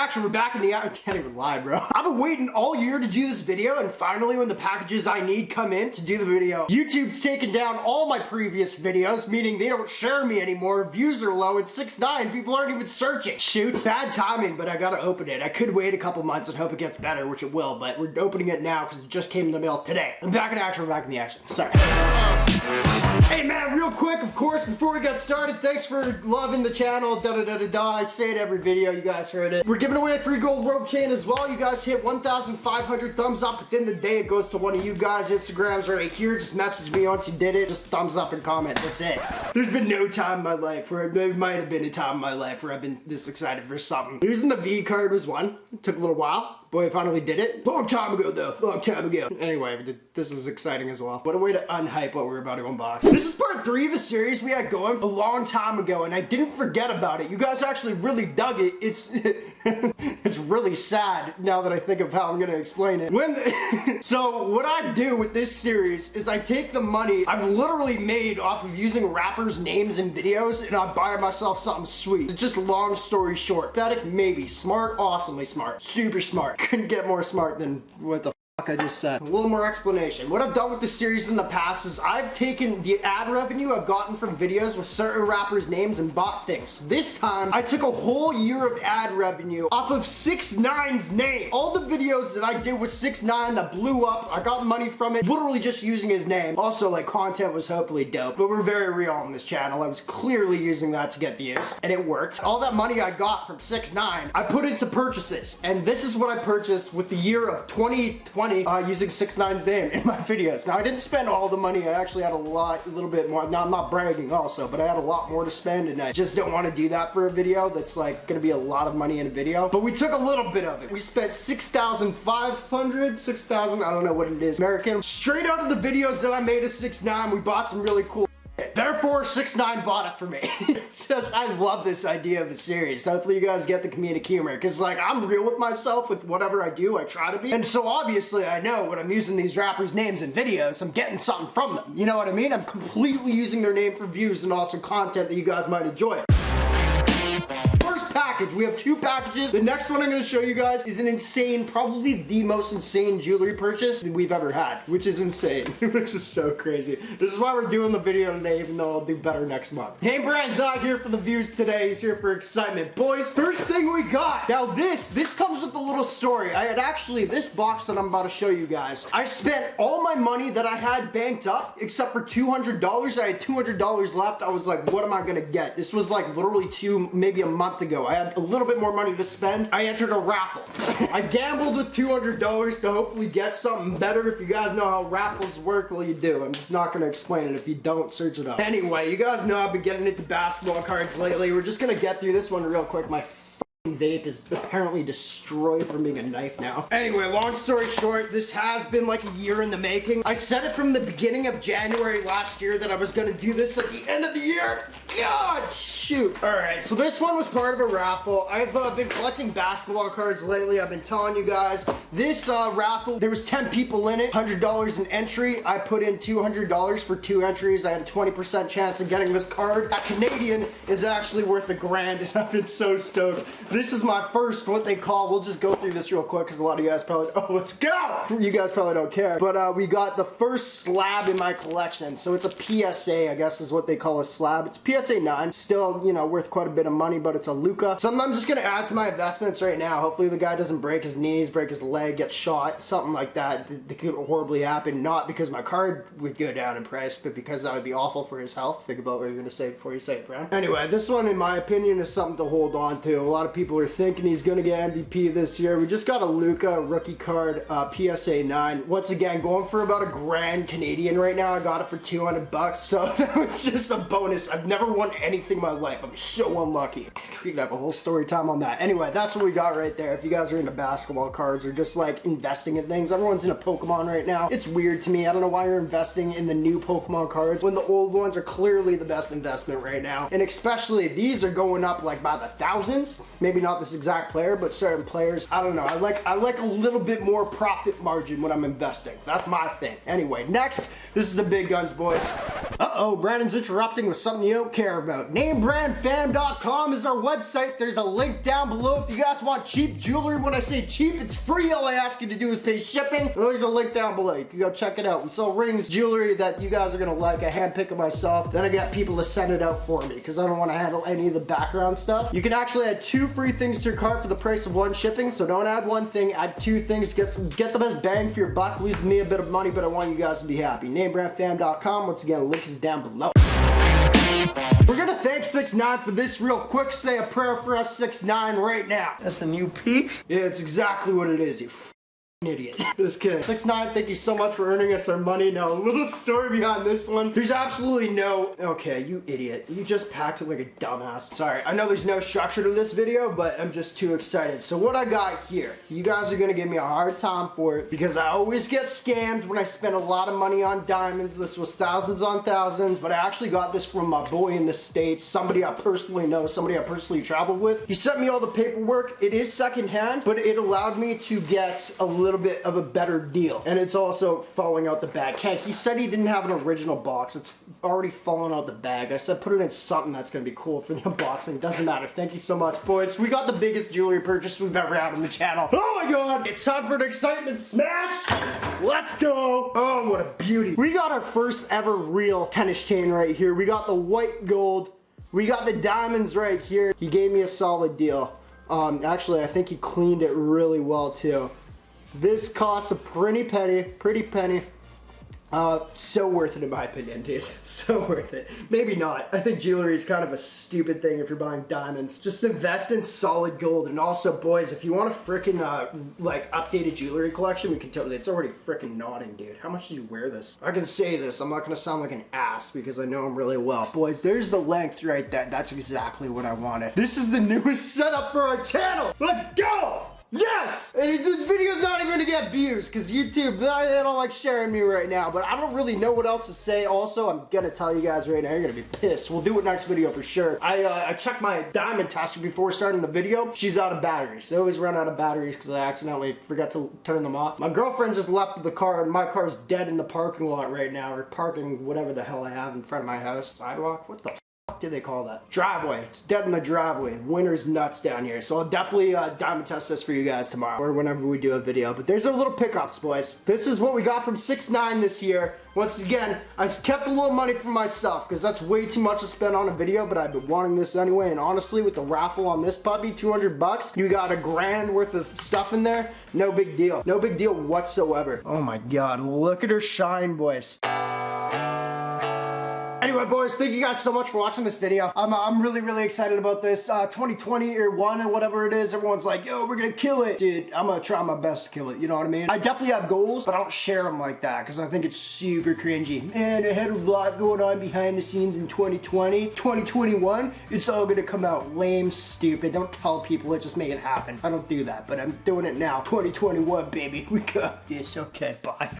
action, we're back in the I can't even lie, bro. I've been waiting all year to do this video, and finally when the packages I need come in to do the video, YouTube's taken down all my previous videos, meaning they don't share me anymore, views are low, and 6ix9ine, people aren't even searching. Shoot, bad timing, but I gotta open it. I could wait a couple months and hope it gets better, which it will, but we're opening it now because it just came in the mail today. I'm back in action, we're back in the action. Sorry. Hey man, real quick, of course, before we get started, thanks for loving the channel, I say it every video, you guys heard it. We're giving away a free gold rope chain as well. You guys hit 1,500 thumbs up within the day. It goes to one of you guys. Instagram's right here. Just message me once you did it. Just thumbs up and comment. That's it. There's been no time in my life where, there might have been a time in my life where I've been this excited for something. Using the V card was one. It took a little while. Boy, I finally did it. Long time ago though, long time ago. Anyway, this is exciting as well. What a way to unhype what we're about to unbox. This is part 3 of a series we had going a long time ago, and I didn't forget about it. You guys actually really dug it. It's it's really sad now that I think of how I'm gonna explain it. So what I do with this series is I take the money I've literally made off of using rappers' names and videos, and I buy myself something sweet. It's just long story short. Pathetic, maybe. Smart, awesomely smart. Super smart. Couldn't get more smart than what the fuck I just said. A little more explanation. What I've done with this series in the past is I've taken the ad revenue I've gotten from videos with certain rappers' names and bought things. This time, I took a whole year of ad revenue off of 6ix9ine's name. All the videos that I did with 6ix9ine that blew up, I got money from it, literally just using his name. Also, like, content was hopefully dope, but we're very real on this channel. I was clearly using that to get views, and it worked. All that money I got from 6ix9ine, I put into purchases, and this is what I purchased with the year of 2020 using 6ix9ine's name in my videos. Now, I didn't spend all the money. I actually had a little bit more. Now, I'm not bragging also, but I had a lot more to spend, and I just don't want to do that for a video that's like gonna be a lot of money in a video. But we took a little bit of it. We spent 6,500, 6,000, I don't know what it is, American. Straight out of the videos that I made of 6ix9ine, we bought some really cool. Therefore, 6ix9ine bought it for me. It's just, I love this idea of a series. Hopefully you guys get the comedic humor, because like, I'm real with myself with whatever I do, I try to be. And so obviously I know when I'm using these rappers' names in videos, I'm getting something from them. You know what I mean? I'm completely using their name for views and also content that you guys might enjoy. Package. We have 2 packages. The next one I'm going to show you guys is an insane, probably the most insane jewelry purchase that we've ever had, which is insane, which is so crazy. This is why we're doing the video today, even though I'll do better next month. NameBran's not here for the views today. He's here for excitement. Boys, first thing we got. Now this comes with a little story. I had actually, this box that I'm about to show you guys, I spent all my money that I had banked up except for $200. I had $200 left. I was like, what am I going to get? This was like literally maybe a month ago. I had a little bit more money to spend. I entered a raffle. I gambled with $200 to hopefully get something better. If you guys know how raffles work, well, you do. I'm just not going to explain it. If you don't, search it up. Anyway, you guys know I've been getting into basketball cards lately. We're just going to get through this one real quick. My vape is apparently destroyed from being a knife now. Anyway, long story short, this has been like a year in the making. I said it from the beginning of January last year that I was gonna do this at the end of the year. God, shoot. All right, so this one was part of a raffle. I've been collecting basketball cards lately. I've been telling you guys. This raffle, there was 10 people in it, $100 an entry. I put in $200 for 2 entries. I had a 20% chance of getting this card. That Canadian is actually worth $1,000, and I've been so stoked. This is my first, what they call, we'll just go through this real quick because a lot of you guys probably, oh, let's go! You guys probably don't care. But we got the first slab in my collection. So it's a PSA, I guess is what they call a slab. It's PSA 9. Still, you know, worth quite a bit of money, but it's a Luka. Something I'm just going to add to my investments right now. Hopefully the guy doesn't break his knees, break his leg, get shot, something like that. That could horribly happen. Not because my card would go down in price, but because that would be awful for his health. Think about what you're going to say before you say it, Brad. Anyway, this one, in my opinion, is something to hold on to. A lot of people are thinking he's gonna get MVP this year. We just got a Luka rookie card, PSA 9. Once again, going for about $1,000 Canadian right now. I got it for 200 bucks, so that was just a bonus. I've never won anything in my life. I'm so unlucky. We could have a whole story time on that. Anyway, that's what we got right there. If you guys are into basketball cards or just like investing in things, everyone's into Pokemon right now. It's weird to me. I don't know why you're investing in the new Pokemon cards when the old ones are clearly the best investment right now. And especially these are going up like by the thousands. Maybe not this exact player, but certain players. I don't know. I like a little bit more profit margin when I'm investing. That's my thing. Anyway, next, this is the big guns, boys. Uh-oh, Brandon's interrupting with something you don't care about. NameBranFam.com is our website. There's a link down below if you guys want cheap jewelry. When I say cheap, it's free. All I ask you to do is pay shipping. There's a link down below. You can go check it out. We sell rings, jewelry that you guys are gonna like. I handpick it myself. Then I got people to send it out for me because I don't want to handle any of the background stuff. You can actually add 2 free things to your cart for the price of 1 shipping. So don't add 1 thing, add 2 things. Get the best bang for your buck. Lose me a bit of money, but I want you guys to be happy. NameBranFam.com. Once again, the link is down below. We're gonna thank 6ix9ine for this real quick. Say a prayer for us, 6ix9ine, right now. That's the new peak? Yeah, it's exactly what it is, you idiot. Just kidding. 6ix9ine, thank you so much for earning us our money. Now, a little story behind this one. There's absolutely no... Okay, you idiot. You just packed it like a dumbass. Sorry, I know there's no structure to this video, but I'm just too excited. So what I got here, you guys are gonna give me a hard time for it because I always get scammed when I spend a lot of money on diamonds. This was thousands on thousands, but I actually got this from my boy in the States, somebody I personally know, somebody I personally traveled with. He sent me all the paperwork. It is secondhand, but it allowed me to get a little bit of a better deal, and it's also falling out the bag. Okay, he said he didn't have an original box. It's already fallen out the bag. I said put it in something that's gonna be cool for the unboxing. Doesn't matter. Thank you so much, boys. We got the biggest jewelry purchase we've ever had on the channel. Oh my god, it's time for an excitement smash. Let's go. Oh, what a beauty. We got our first ever real tennis chain right here. We got the white gold. We got the diamonds right here. He gave me a solid deal. Actually, I think he cleaned it really well too. This costs a pretty penny. So worth it in my opinion, dude. So worth it. Maybe not. I think jewelry is kind of a stupid thing if you're buying diamonds. Just invest in solid gold. And also, boys, if you want a freaking like updated jewelry collection, we can totally. It's already freaking nodding, dude. How much did you wear this? I can say this. I'm not gonna sound like an ass because I know him really well. Boys, there's the length right there. That's exactly what I wanted. This is the newest setup for our channel. Let's go! Yes! And the video's not even gonna get views because YouTube, they don't like sharing me right now, but I don't really know what else to say. Also, I'm gonna tell you guys right now, you're gonna be pissed. We'll do it next video for sure. I checked my diamond tester before starting the video. She's out of batteries. I always run out of batteries because I accidentally forgot to turn them off. My girlfriend just left the car and my car's dead in the parking lot right now, or parking whatever the hell I have in front of my house. Sidewalk? What the fuck do they call that? Driveway. It's dead in the driveway. Winter's nuts down here. So I'll definitely diamond test this for you guys tomorrow or whenever we do a video. But there's our little pickups, boys. This is what we got from 6ix9ine this year. Once again, I kept a little money for myself because that's way too much to spend on a video, but I've been wanting this anyway. And honestly, with the raffle on this puppy, 200 bucks, you got a grand worth of stuff in there. No big deal. No big deal whatsoever. Oh my God, look at her shine, boys. Anyway, boys, thank you guys so much for watching this video. I'm really excited about this. 2020 or 1 or whatever it is, everyone's like, yo, we're gonna kill it. Dude, I'm gonna try my best to kill it, you know what I mean? I definitely have goals, but I don't share them like that because I think it's super cringy. And I had a lot going on behind the scenes in 2020. 2021, it's all gonna come out lame, stupid. Don't tell people it, just make it happen. I don't do that, but I'm doing it now. 2021, baby, we got this. Okay, bye.